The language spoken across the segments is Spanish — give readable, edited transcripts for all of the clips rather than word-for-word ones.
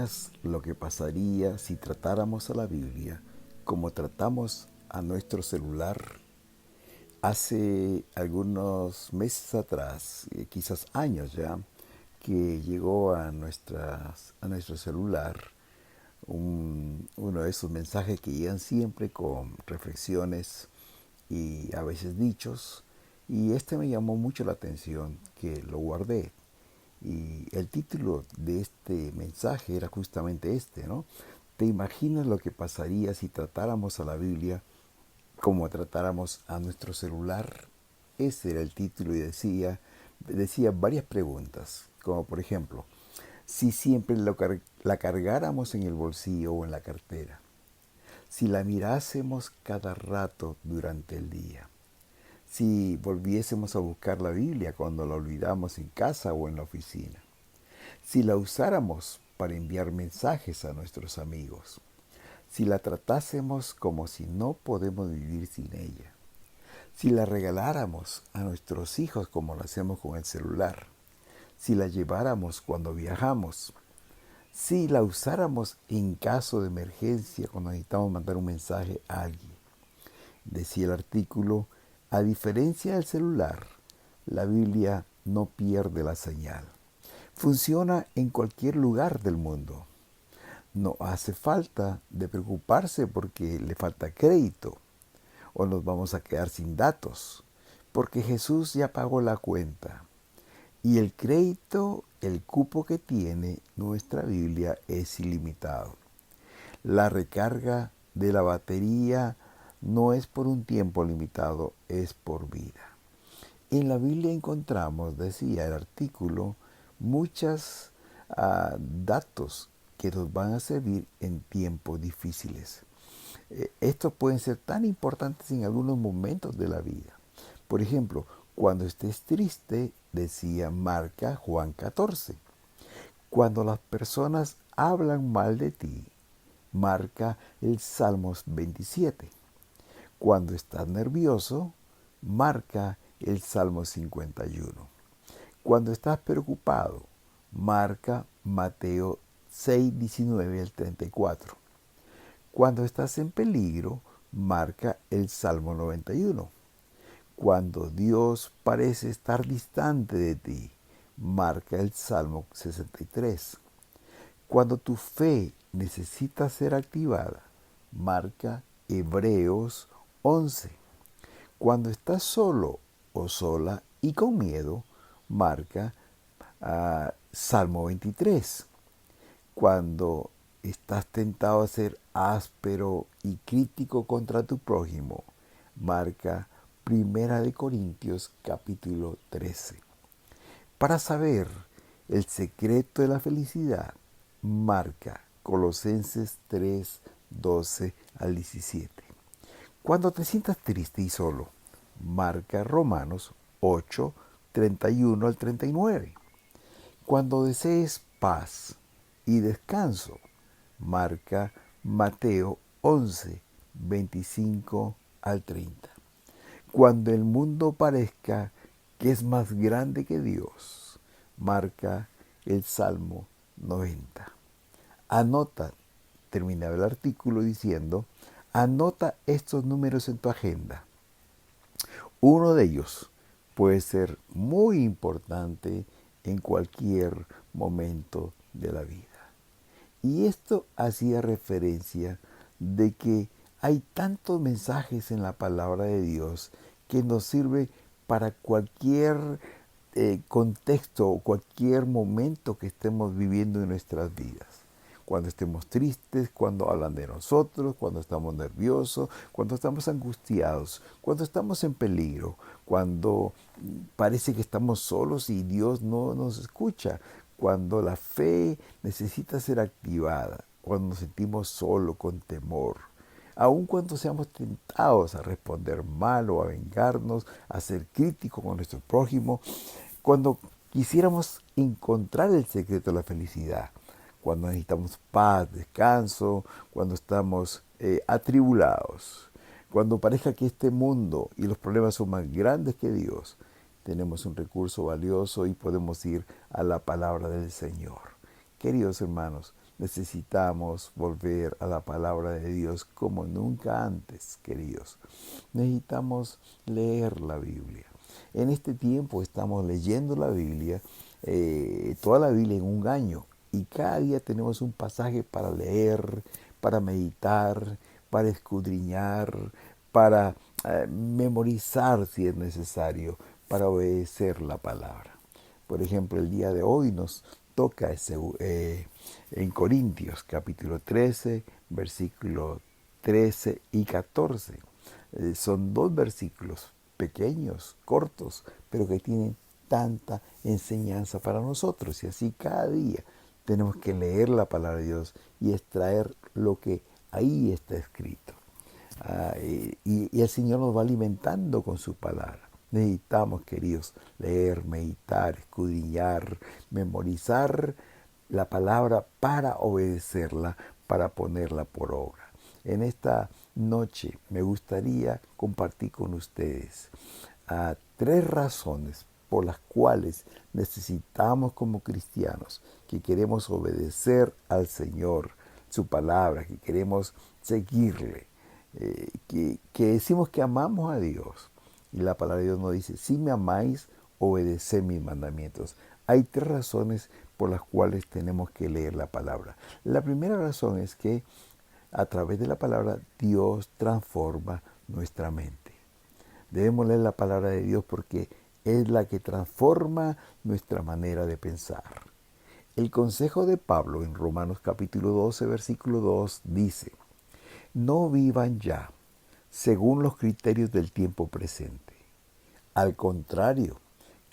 imaginas lo que pasaría si tratáramos a la Biblia como tratamos a nuestro celular? Hace algunos meses atrás, quizás años ya, que llegó a nuestro celular uno de esos mensajes que llegan siempre con reflexiones y a veces dichos. Y este me llamó mucho la atención, que lo guardé. Y el título de este mensaje era justamente este, ¿no? ¿Te imaginas lo que pasaría si tratáramos a la Biblia como tratáramos a nuestro celular? Ese era el título y decía varias preguntas, como por ejemplo, si siempre la cargáramos en el bolsillo o en la cartera, si la mirásemos cada rato durante el día, si volviésemos a buscar la Biblia cuando la olvidamos en casa o en la oficina, si la usáramos para enviar mensajes a nuestros amigos, si la tratásemos como si no podemos vivir sin ella, si la regaláramos a nuestros hijos como lo hacemos con el celular, si la lleváramos cuando viajamos, si la usáramos en caso de emergencia cuando necesitamos mandar un mensaje a alguien. Decía el artículo, a diferencia del celular, la Biblia no pierde la señal. Funciona en cualquier lugar del mundo. No hace falta de preocuparse porque le falta crédito o nos vamos a quedar sin datos, porque Jesús ya pagó la cuenta. Y el crédito, el cupo que tiene nuestra Biblia es ilimitado. La recarga de la batería no es por un tiempo limitado, es por vida. En la Biblia encontramos, decía el artículo, muchos datos que nos van a servir en tiempos difíciles. Estos pueden ser tan importantes en algunos momentos de la vida. Por ejemplo, cuando estés triste, decía marca Juan 14. Cuando las personas hablan mal de ti, marca el Salmos 27. Cuando estás nervioso, marca el Salmo 51. Cuando estás preocupado, marca Mateo 6, 19 al 34. Cuando estás en peligro, marca el Salmo 91. Cuando Dios parece estar distante de ti, marca el Salmo 63. Cuando tu fe necesita ser activada, marca Hebreos 11. Cuando estás solo o sola y con miedo, marca Salmo 23. Cuando estás tentado a ser áspero y crítico contra tu prójimo, marca Primera de Corintios capítulo 13. Para saber el secreto de la felicidad, marca Colosenses 3, 12 al 17. Cuando te sientas triste y solo, marca Romanos 8, 31 al 39. Cuando desees paz y descanso, marca Mateo 11, 25 al 30. Cuando el mundo parezca que es más grande que Dios, marca el Salmo 90. Anota, terminaba el artículo diciendo, anota estos números en tu agenda. Uno de ellos puede ser muy importante en cualquier momento de la vida. Y esto hacía referencia de que hay tantos mensajes en la palabra de Dios que nos sirve para cualquier contexto o cualquier momento que estemos viviendo en nuestras vidas. Cuando estemos tristes, cuando hablan de nosotros, cuando estamos nerviosos, cuando estamos angustiados, cuando estamos en peligro, cuando parece que estamos solos y Dios no nos escucha, cuando la fe necesita ser activada, cuando nos sentimos solos, con temor, aun cuando seamos tentados a responder mal o a vengarnos, a ser críticos con nuestro prójimo, cuando quisiéramos encontrar el secreto de la felicidad, cuando necesitamos paz, descanso, cuando estamos atribulados, cuando parezca que este mundo y los problemas son más grandes que Dios, tenemos un recurso valioso y podemos ir a la palabra del Señor. Queridos hermanos, necesitamos volver a la palabra de Dios como nunca antes, queridos. Necesitamos leer la Biblia. En este tiempo estamos leyendo la Biblia, toda la Biblia en un año, y cada día tenemos un pasaje para leer, para meditar, para escudriñar, para memorizar si es necesario, para obedecer la palabra. Por ejemplo, el día de hoy nos toca en Corintios capítulo 13, versículos 13 y 14. Son dos versículos pequeños, cortos, pero que tienen tanta enseñanza para nosotros. Y así cada día tenemos que leer la palabra de Dios y extraer lo que ahí está escrito. Y el Señor nos va alimentando con su palabra. Necesitamos, queridos, leer, meditar, escudriñar, memorizar la palabra para obedecerla, para ponerla por obra. En esta noche me gustaría compartir con ustedes tres razones por las cuales necesitamos como cristianos que queremos obedecer al Señor, su palabra, que queremos seguirle, que decimos que amamos a Dios. Y la palabra de Dios nos dice, si me amáis, obedeced mis mandamientos. Hay tres razones por las cuales tenemos que leer la palabra. La primera razón es que a través de la palabra Dios transforma nuestra mente. Debemos leer la palabra de Dios porque es la que transforma nuestra manera de pensar. El consejo de Pablo en Romanos capítulo 12, versículo 2 dice, no vivan ya según los criterios del tiempo presente. Al contrario,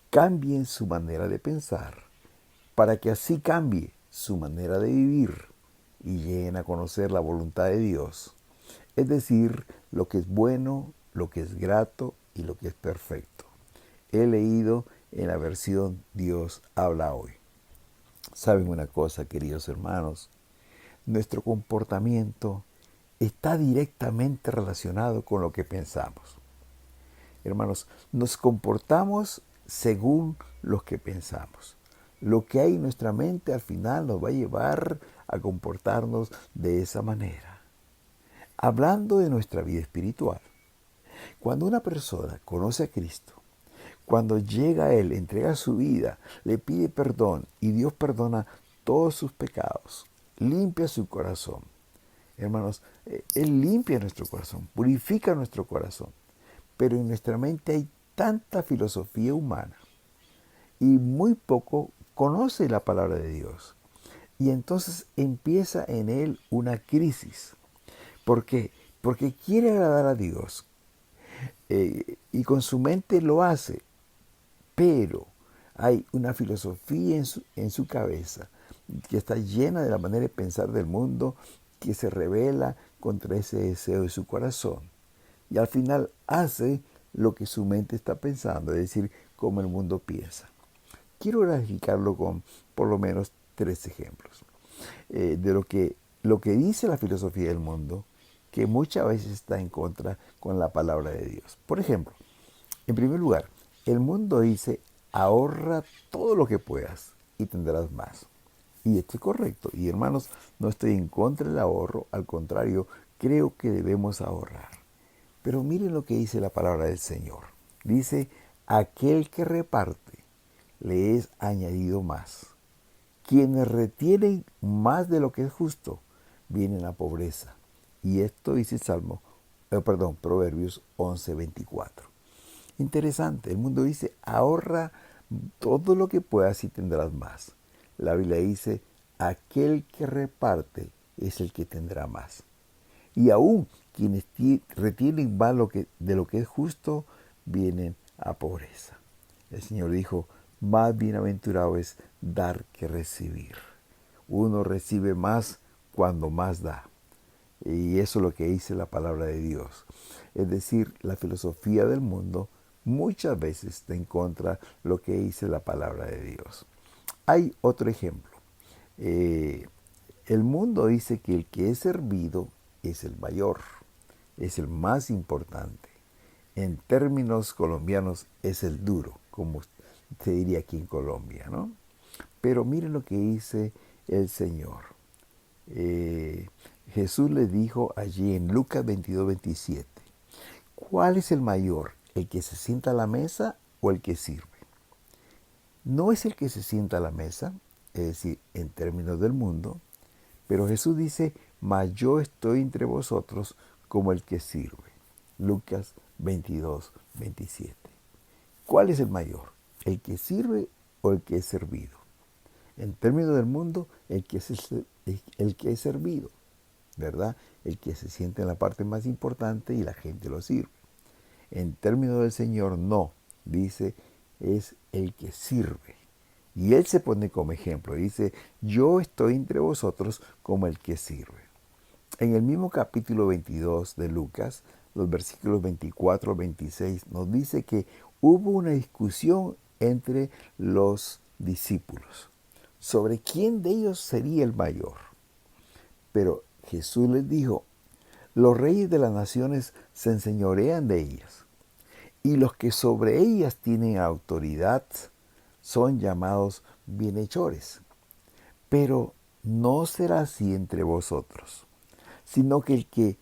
cambien su manera de pensar para que así cambie su manera de vivir y lleguen a conocer la voluntad de Dios, es decir, lo que es bueno, lo que es grato y lo que es perfecto. He leído en la versión Dios habla hoy. ¿Saben una cosa, queridos hermanos? Nuestro comportamiento está directamente relacionado con lo que pensamos. Hermanos, nos comportamos según lo que pensamos. Lo que hay en nuestra mente al final nos va a llevar a comportarnos de esa manera. Hablando de nuestra vida espiritual, cuando una persona conoce a Cristo, cuando llega a Él, entrega su vida, le pide perdón y Dios perdona todos sus pecados, limpia su corazón. Hermanos, Él limpia nuestro corazón, purifica nuestro corazón. Pero en nuestra mente hay tanta filosofía humana y muy poco conoce la palabra de Dios. Y entonces empieza en él una crisis. ¿Por qué? Porque quiere agradar a Dios y con su mente lo hace, pero hay una filosofía en su cabeza que está llena de la manera de pensar del mundo que se revela contra ese deseo de su corazón. Y al final hace lo que su mente está pensando, es decir, como el mundo piensa. Quiero graficarlo con por lo menos tres ejemplos de lo que dice la filosofía del mundo, que muchas veces está en contra con la palabra de Dios. Por ejemplo, en primer lugar, el mundo dice, ahorra todo lo que puedas y tendrás más. Y esto es correcto. Y hermanos, no estoy en contra del ahorro, al contrario, creo que debemos ahorrar. Pero miren lo que dice la palabra del Señor. Dice, aquel que reparte le es añadido más. Quienes retienen más de lo que es justo, vienen a pobreza. Y esto dice Proverbios 11:24. Interesante, el mundo dice, ahorra todo lo que puedas y tendrás más. La Biblia dice, aquel que reparte es el que tendrá más. Y aún quienes retienen más de lo que es justo, vienen a pobreza. El Señor dijo, más bienaventurado es dar que recibir. Uno recibe más cuando más da. Y eso es lo que dice la palabra de Dios. Es decir, la filosofía del mundo muchas veces está en contra de lo que dice la palabra de Dios. Hay otro ejemplo. El mundo dice que el que es servido es el mayor, es el más importante. En términos colombianos es el duro, como se diría aquí en Colombia, ¿no? Pero miren lo que dice el Señor. Jesús le dijo allí en Lucas 22:27, ¿cuál es el mayor? ¿El que se sienta a la mesa o el que sirve? No es el que se sienta a la mesa, es decir, en términos del mundo, pero Jesús dice, mas yo estoy entre vosotros como el que sirve. Lucas 22:27. ¿Cuál es el mayor? ¿El que sirve o el que es servido? En términos del mundo, el que es servido, ¿verdad? El que se siente en la parte más importante y la gente lo sirve. En términos del Señor, no. Dice, es el que sirve. Y Él se pone como ejemplo. Dice, yo estoy entre vosotros como el que sirve. En el mismo capítulo 22 de Lucas, los versículos 24 al 26, nos dice que hubo una discusión entre los discípulos sobre quién de ellos sería el mayor. Pero Jesús les dijo, los reyes de las naciones se enseñorean de ellas, y los que sobre ellas tienen autoridad son llamados bienhechores. Pero no será así entre vosotros, sino que el que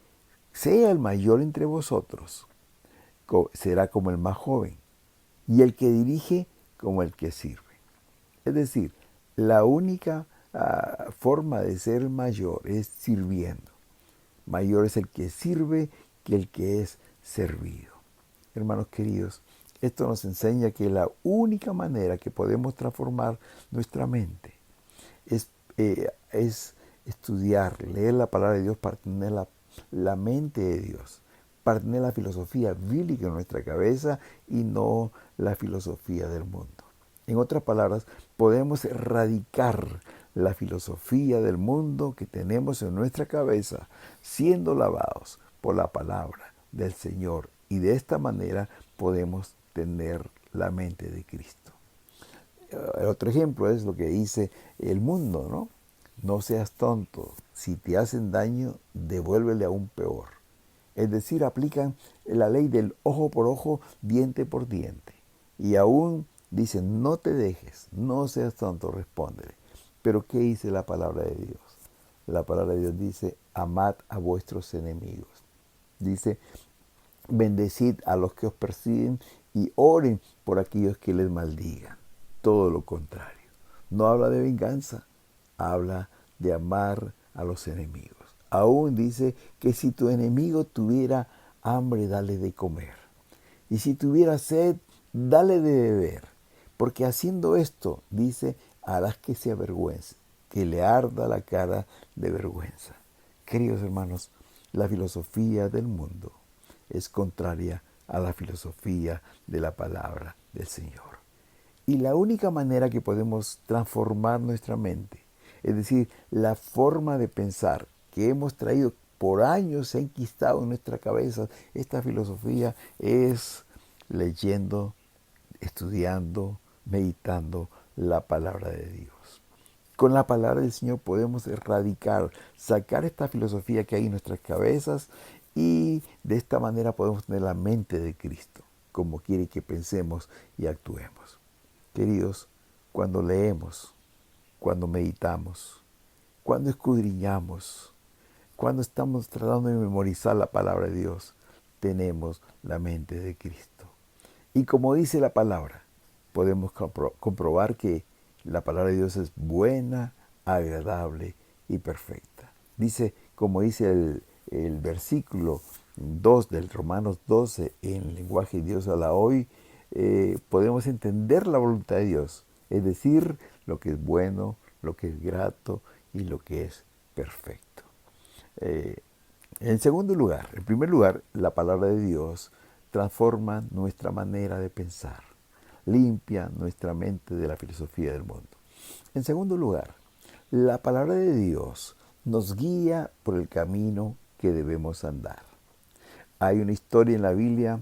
sea el mayor entre vosotros será como el más joven, y el que dirige como el que sirve. Es decir, la única forma de ser mayor es sirviendo. Mayor es el que sirve que el que es servido. Hermanos queridos, esto nos enseña que la única manera que podemos transformar nuestra mente es estudiar, leer la palabra de Dios para tener la mente de Dios, para tener la filosofía bíblica en nuestra cabeza y no la filosofía del mundo. En otras palabras, podemos erradicar la filosofía del mundo que tenemos en nuestra cabeza, siendo lavados por la palabra del Señor. Y de esta manera podemos tener la mente de Cristo. Otro ejemplo es lo que dice el mundo, ¿no? No seas tonto. Si te hacen daño, devuélvele aún peor. Es decir, aplican la ley del ojo por ojo, diente por diente. Y aún dicen, no te dejes, no seas tonto, respóndele. Pero ¿qué dice la palabra de Dios? La palabra de Dios dice, amad a vuestros enemigos. Dice, bendecid a los que os persiguen y oren por aquellos que les maldigan. Todo lo contrario. No habla de venganza, habla de amar a los enemigos. Aún dice que si tu enemigo tuviera hambre, dale de comer. Y si tuviera sed, dale de beber. Porque haciendo esto, dice, harás que se avergüence, que le arda la cara de vergüenza. Queridos hermanos, la filosofía del mundo es contraria a la filosofía de la palabra del Señor. Y la única manera que podemos transformar nuestra mente, es decir, la forma de pensar que hemos traído por años, se ha enquistado en nuestra cabeza, esta filosofía es leyendo, estudiando, meditando la palabra de Dios. Con la palabra del Señor podemos erradicar, sacar esta filosofía que hay en nuestras cabezas y de esta manera podemos tener la mente de Cristo, como quiere que pensemos y actuemos. Queridos, cuando leemos, cuando meditamos, cuando escudriñamos, cuando estamos tratando de memorizar la palabra de Dios, tenemos la mente de Cristo. Y como dice la palabra, podemos comprobar que la palabra de Dios es buena, agradable y perfecta. Dice, como dice el versículo 2 del Romanos 12 en el lenguaje de Dios a la hoy, podemos entender la voluntad de Dios, es decir, lo que es bueno, lo que es grato y lo que es perfecto. En segundo lugar, en primer lugar, la palabra de Dios transforma nuestra manera de pensar, limpia nuestra mente de la filosofía del mundo. En segundo lugar, la palabra de Dios nos guía por el camino que debemos andar. Hay una historia en la Biblia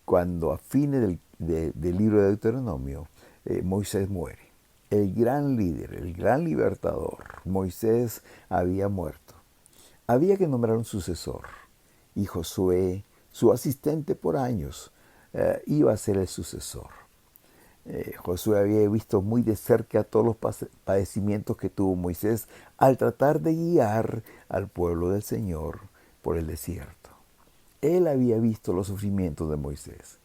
cuando a fines del libro de Deuteronomio, Moisés muere. El gran líder, el gran libertador, Moisés había muerto. Había que nombrar un sucesor y Josué, su asistente por años, iba a ser el sucesor. Josué había visto muy de cerca todos los padecimientos que tuvo Moisés al tratar de guiar al pueblo del Señor por el desierto. Él había visto los sufrimientos de Moisés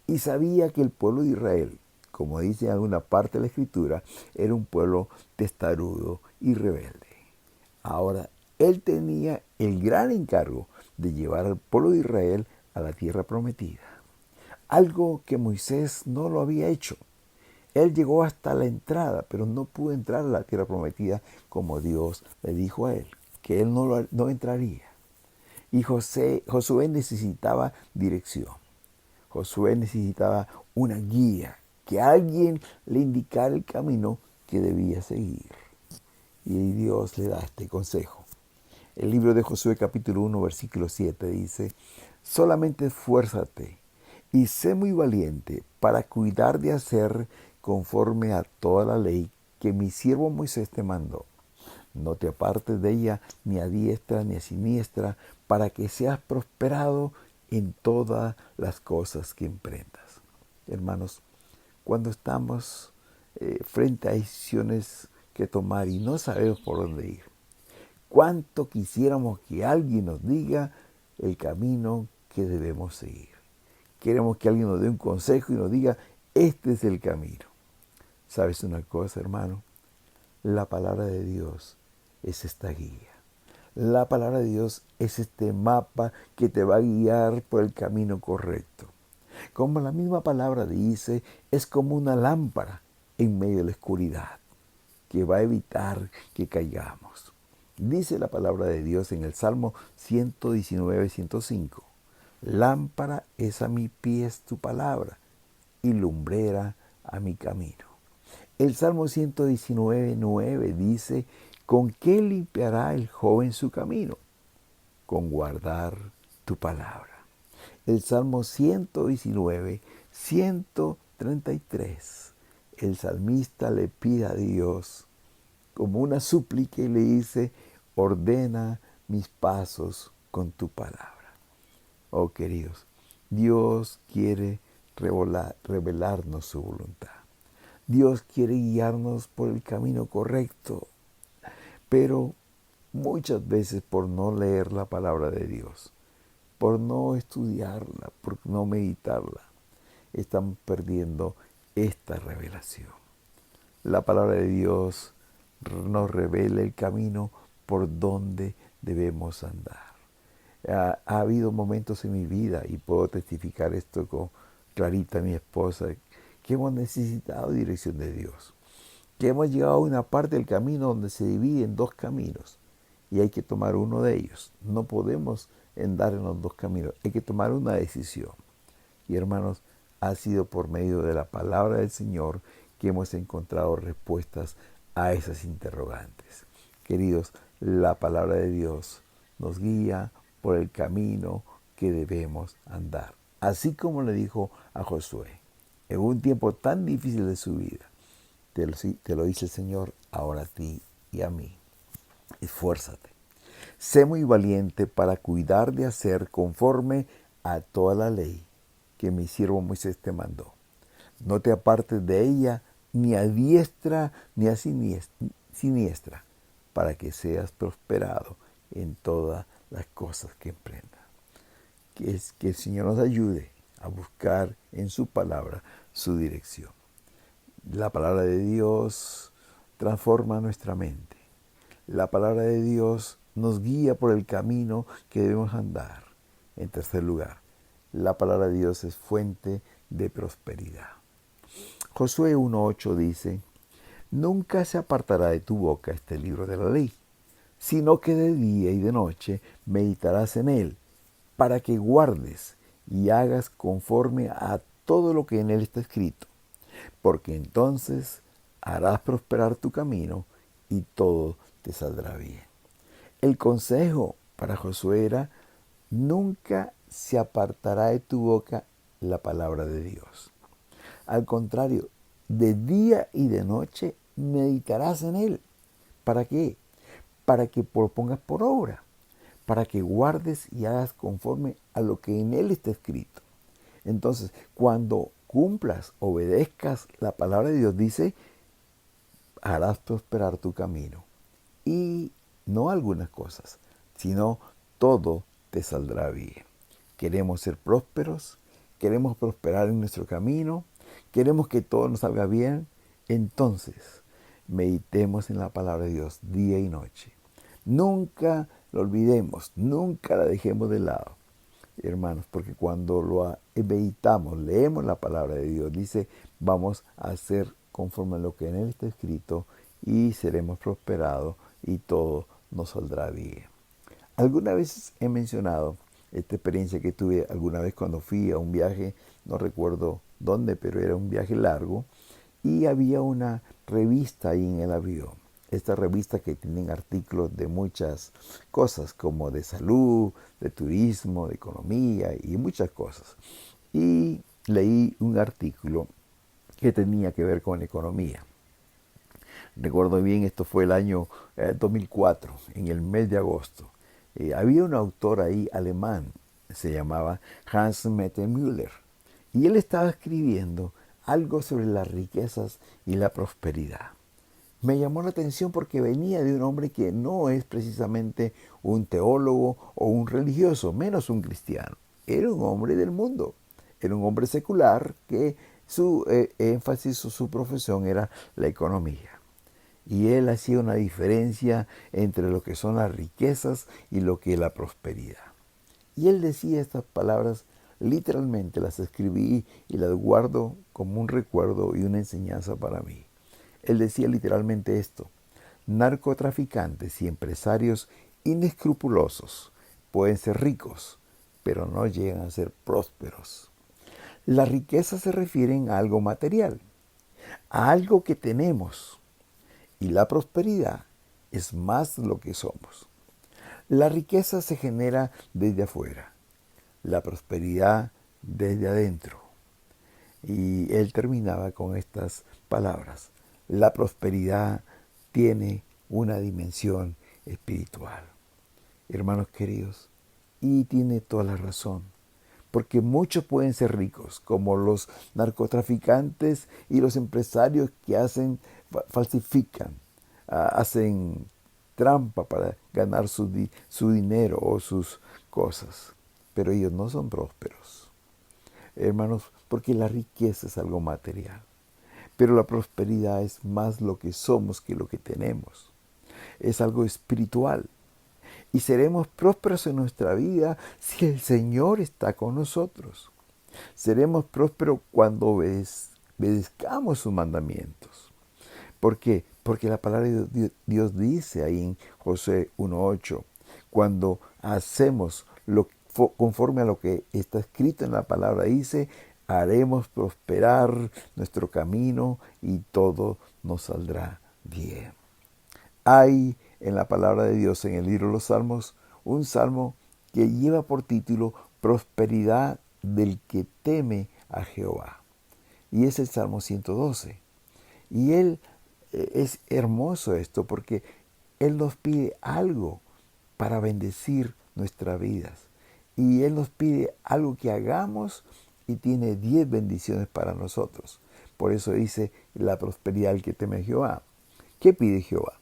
y sabía que el pueblo de Israel, como dice en alguna parte de la Escritura, era un pueblo testarudo y rebelde. Ahora, él tenía el gran encargo de llevar al pueblo de Israel a la tierra prometida, algo que Moisés no lo había hecho. Él llegó hasta la entrada, pero no pudo entrar a la tierra prometida como Dios le dijo a él, que él no entraría. Y Josué necesitaba dirección. Josué necesitaba una guía, que alguien le indicara el camino que debía seguir. Y Dios le da este consejo. El libro de Josué capítulo 1 versículo 7 dice: solamente esfuérzate y sé muy valiente para cuidar de hacer conforme a toda la ley que mi siervo Moisés te mandó. No te apartes de ella ni a diestra ni a siniestra, para que seas prosperado en todas las cosas que emprendas. Hermanos, cuando estamos frente a decisiones que tomar y no sabemos por dónde ir, cuánto quisiéramos que alguien nos diga el camino que debemos seguir. Queremos que alguien nos dé un consejo y nos diga: este es el camino. ¿Sabes una cosa, hermano? La palabra de Dios es esta guía. La palabra de Dios es este mapa que te va a guiar por el camino correcto. Como la misma palabra dice, es como una lámpara en medio de la oscuridad que va a evitar que caigamos. Dice la palabra de Dios en el Salmo 119, 105. Lámpara es a mi pies tu palabra y lumbrera a mi camino. El Salmo 119, 9 dice: ¿con qué limpiará el joven su camino? Con guardar tu palabra. El Salmo 119, 133. El salmista le pide a Dios como una súplica y le dice: ordena mis pasos con tu palabra. Oh queridos, Dios quiere revelarnos su voluntad. Dios quiere guiarnos por el camino correcto, pero muchas veces por no leer la palabra de Dios, por no estudiarla, por no meditarla, estamos perdiendo esta revelación. La palabra de Dios nos revela el camino por donde debemos andar. Ha habido momentos en mi vida, y puedo testificar esto con Clarita, mi esposa, que hemos necesitado dirección de Dios, que hemos llegado a una parte del camino donde se divide en dos caminos y hay que tomar uno de ellos. No podemos andar en los dos caminos, hay que tomar una decisión. Y hermanos, ha sido por medio de la palabra del Señor que hemos encontrado respuestas a esas interrogantes. Queridos, la palabra de Dios nos guía por el camino que debemos andar. Así como le dijo a Josué, en un tiempo tan difícil de su vida, te lo dice el Señor ahora a ti y a mí. Esfuérzate. Sé muy valiente para cuidar de hacer conforme a toda la ley que mi siervo Moisés te mandó. No te apartes de ella ni a diestra ni a siniestra, para que seas prosperado en todas las cosas que emprendas. Que el Señor nos ayude a buscar en su palabra su dirección. La palabra de Dios transforma nuestra mente. La palabra de Dios nos guía por el camino que debemos andar. En tercer lugar, la palabra de Dios es fuente de prosperidad. Josué 1:8 dice: nunca se apartará de tu boca este libro de la ley, sino que de día y de noche meditarás en él, para que guardes y hagas conforme a todo lo que en él está escrito, porque entonces harás prosperar tu camino y todo te saldrá bien. El consejo para Josué era: nunca se apartará de tu boca la palabra de Dios. Al contrario, de día y de noche meditarás en él. ¿Para qué? Para que lo pongas por obra, para que guardes y hagas conforme a lo que en él está escrito. Entonces, cuando cumplas, obedezcas la palabra de Dios, dice, harás prosperar tu camino. Y no algunas cosas, sino todo te saldrá bien. Queremos ser prósperos, queremos prosperar en nuestro camino, queremos que todo nos salga bien. Entonces, meditemos en la palabra de Dios día y noche. Nunca lo olvidemos, nunca la dejemos de lado, hermanos, porque cuando lo meditamos, leemos la palabra de Dios, dice, vamos a hacer conforme a lo que en él está escrito y seremos prosperados y todo nos saldrá bien. Alguna vez he mencionado esta experiencia que tuve alguna vez cuando fui a un viaje, no recuerdo dónde, pero era un viaje largo, y había una revista ahí en el avión. Esta revista que tienen artículos de muchas cosas, como de salud, de turismo, de economía y muchas cosas. Y leí un artículo que tenía que ver con economía. Recuerdo bien, esto fue el año 2004, en el mes de agosto. Había un autor ahí alemán, se llamaba Hans-Mette Müller, y él estaba escribiendo algo sobre las riquezas y la prosperidad. Me llamó la atención porque venía de un hombre que no es precisamente un teólogo o un religioso, menos un cristiano. Era un hombre del mundo, era un hombre secular que su énfasis o su profesión era la economía. Y él hacía una diferencia entre lo que son las riquezas y lo que es la prosperidad. Y él decía estas palabras, literalmente las escribí y las guardo como un recuerdo y una enseñanza para mí. Él decía literalmente esto: narcotraficantes y empresarios inescrupulosos pueden ser ricos, pero no llegan a ser prósperos. La riqueza se refiere a algo material, a algo que tenemos, y la prosperidad es más lo que somos. La riqueza se genera desde afuera, la prosperidad desde adentro. Y él terminaba con estas palabras: la prosperidad tiene una dimensión espiritual. Hermanos queridos, y tiene toda la razón, porque muchos pueden ser ricos, como los narcotraficantes y los empresarios que falsifican, hacen trampa para ganar su dinero o sus cosas. Pero ellos no son prósperos, hermanos, porque la riqueza es algo material. Pero la prosperidad es más lo que somos que lo que tenemos. Es algo espiritual. Y seremos prósperos en nuestra vida si el Señor está con nosotros. Seremos prósperos cuando obedezcamos sus mandamientos. ¿Por qué? Porque la palabra de Dios dice ahí en Josué 1:8, cuando hacemos conforme a lo que está escrito en la palabra, dice, haremos prosperar nuestro camino y todo nos saldrá bien. Hay en la palabra de Dios, en el libro de los Salmos, un salmo que lleva por título Prosperidad del que teme a Jehová. Y es el Salmo 112. Y es hermoso esto porque Él nos pide algo para bendecir nuestras vidas. Y Él nos pide algo que hagamos y tiene 10 bendiciones para nosotros. Por eso dice la prosperidad del que teme a Jehová. ¿Qué pide Jehová?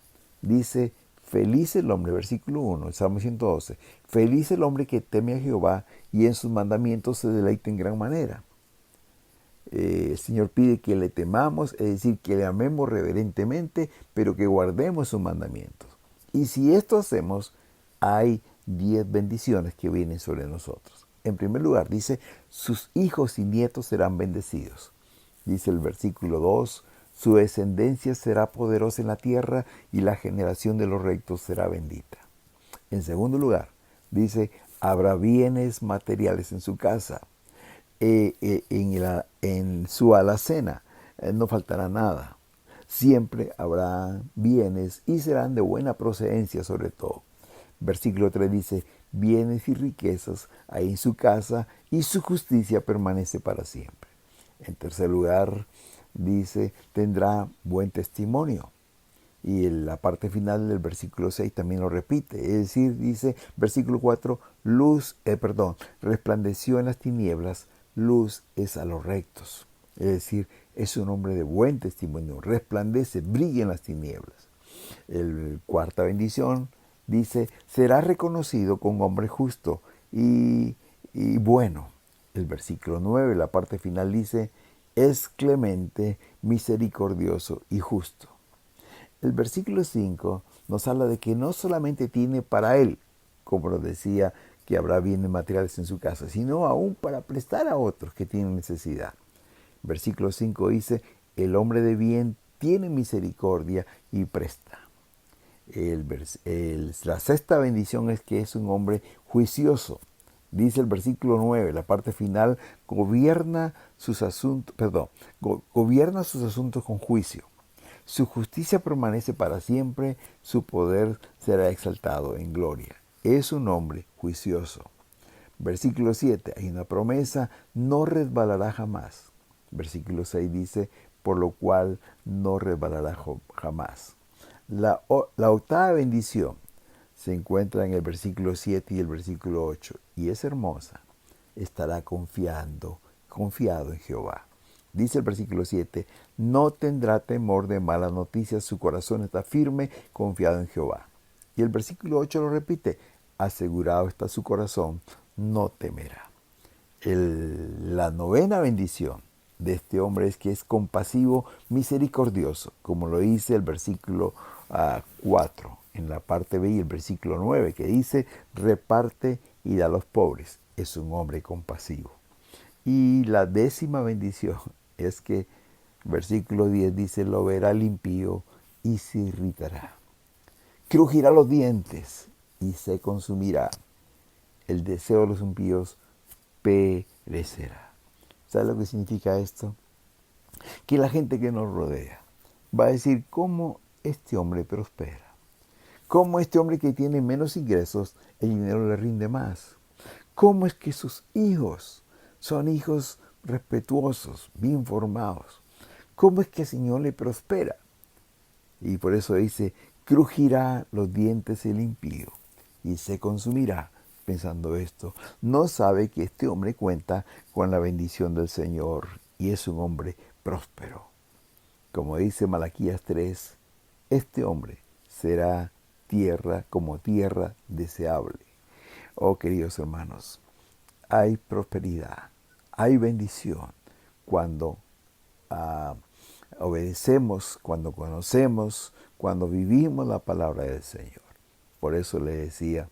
Dice, feliz el hombre, versículo 1, el Salmo 112, feliz el hombre que teme a Jehová y en sus mandamientos se deleita en gran manera. El Señor pide que le temamos, es decir, que le amemos reverentemente, pero que guardemos sus mandamientos. Y si esto hacemos, hay 10 bendiciones que vienen sobre nosotros. En primer lugar, dice, sus hijos y nietos serán bendecidos. Dice el versículo 2, su descendencia será poderosa en la tierra y la generación de los rectos será bendita. En segundo lugar, dice, habrá bienes materiales en su casa. En su alacena no faltará nada. Siempre habrá bienes y serán de buena procedencia sobre todo. Versículo 3 dice, bienes y riquezas hay en su casa y su justicia permanece para siempre. En tercer lugar, dice, tendrá buen testimonio. Y en la parte final del versículo 6 también lo repite. Es decir, dice, versículo 4, resplandeció en las tinieblas, luz es a los rectos. Es decir, es un hombre de buen testimonio, resplandece, brilla en las tinieblas. El cuarta bendición dice, será reconocido como hombre justo y bueno. El versículo 9, la parte final dice, es clemente, misericordioso y justo. El versículo 5 nos habla de que no solamente tiene para él, como nos decía, que habrá bienes materiales en su casa, sino aún para prestar a otros que tienen necesidad. Versículo 5 dice, el hombre de bien tiene misericordia y presta. La sexta bendición es que es un hombre juicioso. Dice el versículo 9, la parte final, gobierna sus asuntos con juicio. Su justicia permanece para siempre, su poder será exaltado en gloria. Es un hombre juicioso. Versículo 7, hay una promesa, no resbalará jamás. Versículo 6 dice, por lo cual no resbalará jamás. La octava bendición se encuentra en el versículo 7 y el versículo 8 y es hermosa. Estará confiado en Jehová. Dice el versículo 7, no tendrá temor de malas noticias, su corazón está firme, confiado en Jehová. Y el versículo 8 lo repite, asegurado está su corazón, no temerá. La novena bendición de este hombre es que es compasivo, misericordioso, como lo dice el versículo 4 en la parte B y el versículo 9 que dice, reparte y da a los pobres. Es un hombre compasivo. Y la décima bendición es que versículo 10 dice, lo verá el impío y se irritará. Crujirá los dientes y se consumirá. El deseo de los impíos perecerá. ¿Sabe lo que significa esto? Que la gente que nos rodea va a decir cómo este hombre prospera. Cómo este hombre que tiene menos ingresos, el dinero le rinde más. Cómo es que sus hijos son hijos respetuosos, bien formados. Cómo es que el Señor le prospera. Y por eso dice, crujirá los dientes el impío y se consumirá. Pensando esto, no sabe que este hombre cuenta con la bendición del Señor y es un hombre próspero. Como dice Malaquías 3, este hombre será tierra como tierra deseable. Oh, queridos hermanos, hay prosperidad, hay bendición cuando obedecemos, cuando conocemos, cuando vivimos la palabra del Señor. Por eso le decía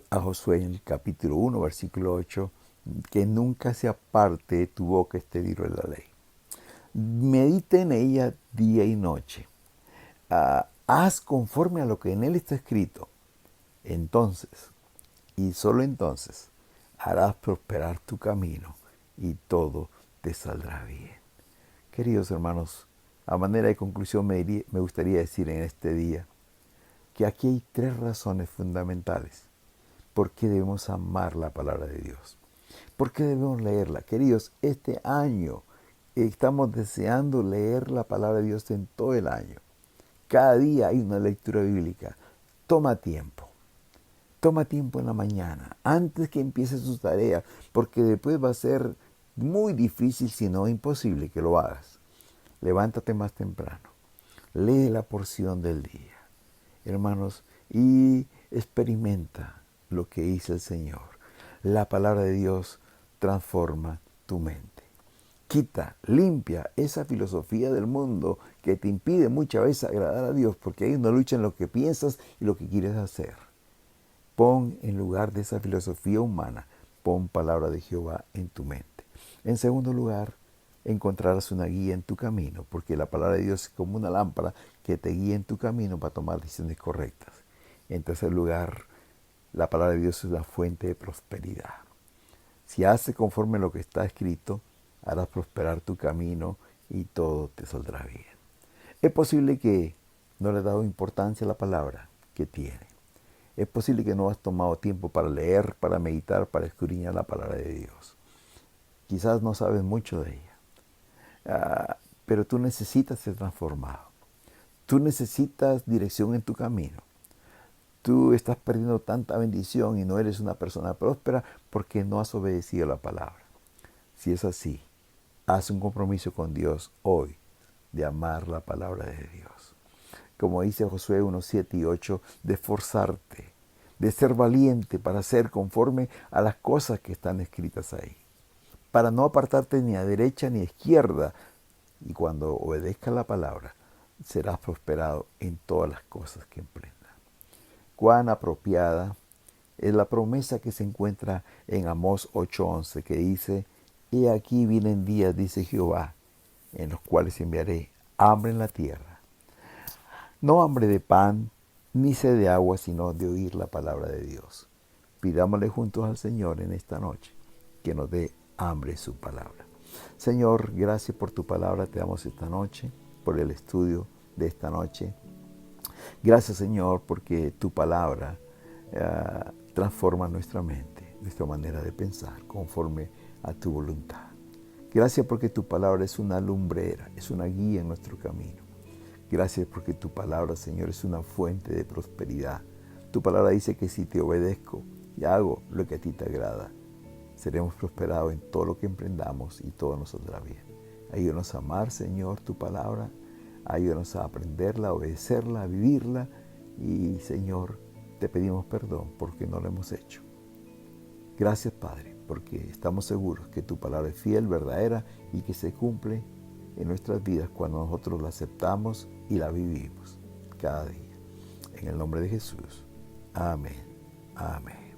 a Josué en el capítulo 1, versículo 8, que nunca se aparte de tu boca este libro de la ley. Medita en ella día y noche. Haz conforme a lo que en él está escrito. Entonces, y solo entonces, harás prosperar tu camino y todo te saldrá bien. Queridos hermanos, a manera de conclusión me gustaría decir en este día que aquí hay 3 razones fundamentales por qué debemos amar la palabra de Dios. ¿Por qué debemos leerla? Queridos, este año estamos deseando leer la palabra de Dios en todo el año. Cada día hay una lectura bíblica. Toma tiempo. Toma tiempo en la mañana, antes que empieces tus tareas, porque después va a ser muy difícil, si no imposible, que lo hagas. Levántate más temprano. Lee la porción del día, hermanos, y experimenta lo que dice el Señor. La palabra de Dios transforma tu mente. Quita, limpia esa filosofía del mundo que te impide muchas veces agradar a Dios, porque hay una lucha en lo que piensas y lo que quieres hacer. Pon en lugar de esa filosofía humana, pon palabra de Jehová en tu mente. En segundo lugar, encontrarás una guía en tu camino, porque la palabra de Dios es como una lámpara que te guía en tu camino para tomar decisiones correctas. En tercer lugar, la palabra de Dios es una fuente de prosperidad. Si haces conforme a lo que está escrito, harás prosperar tu camino y todo te saldrá bien. Es posible que no le has dado importancia a la palabra que tiene. Es posible que no has tomado tiempo para leer, para meditar, para escudriñar la palabra de Dios. Quizás no sabes mucho de ella, pero tú necesitas ser transformado. Tú necesitas dirección en tu camino. Tú estás perdiendo tanta bendición y no eres una persona próspera porque no has obedecido la palabra. Si es así, Haz un compromiso con Dios hoy de amar la palabra de Dios. Como dice Josué 1, 7 y 8, de esforzarte, de ser valiente para ser conforme a las cosas que están escritas ahí, para no apartarte ni a derecha ni a izquierda, y cuando obedezcas la palabra, serás prosperado en todas las cosas que emprendas. Cuán apropiada es la promesa que se encuentra en Amós 8:11, que dice: He aquí vienen días, dice Jehová, en los cuales enviaré hambre en la tierra. No hambre de pan, ni sed de agua, sino de oír la palabra de Dios. Pidámosle juntos al Señor en esta noche que nos dé hambre su palabra. Señor, gracias por tu palabra, te damos esta noche, por el estudio de esta noche. Gracias, Señor, porque tu palabra transforma nuestra mente, nuestra manera de pensar, conforme a tu voluntad. Gracias porque tu palabra es una lumbrera, es una guía en nuestro camino. Gracias porque tu palabra, Señor, es una fuente de prosperidad. Tu palabra dice que si te obedezco y hago lo que a ti te agrada, seremos prosperados en todo lo que emprendamos y todo nos saldrá bien. Ayúdanos a amar, Señor, tu palabra. Ayúdanos a aprenderla, a obedecerla, a vivirla. Y, Señor, te pedimos perdón porque no lo hemos hecho. Gracias, Padre, porque estamos seguros que tu palabra es fiel, verdadera y que se cumple en nuestras vidas cuando nosotros la aceptamos y la vivimos cada día. En el nombre de Jesús. Amén. Amén.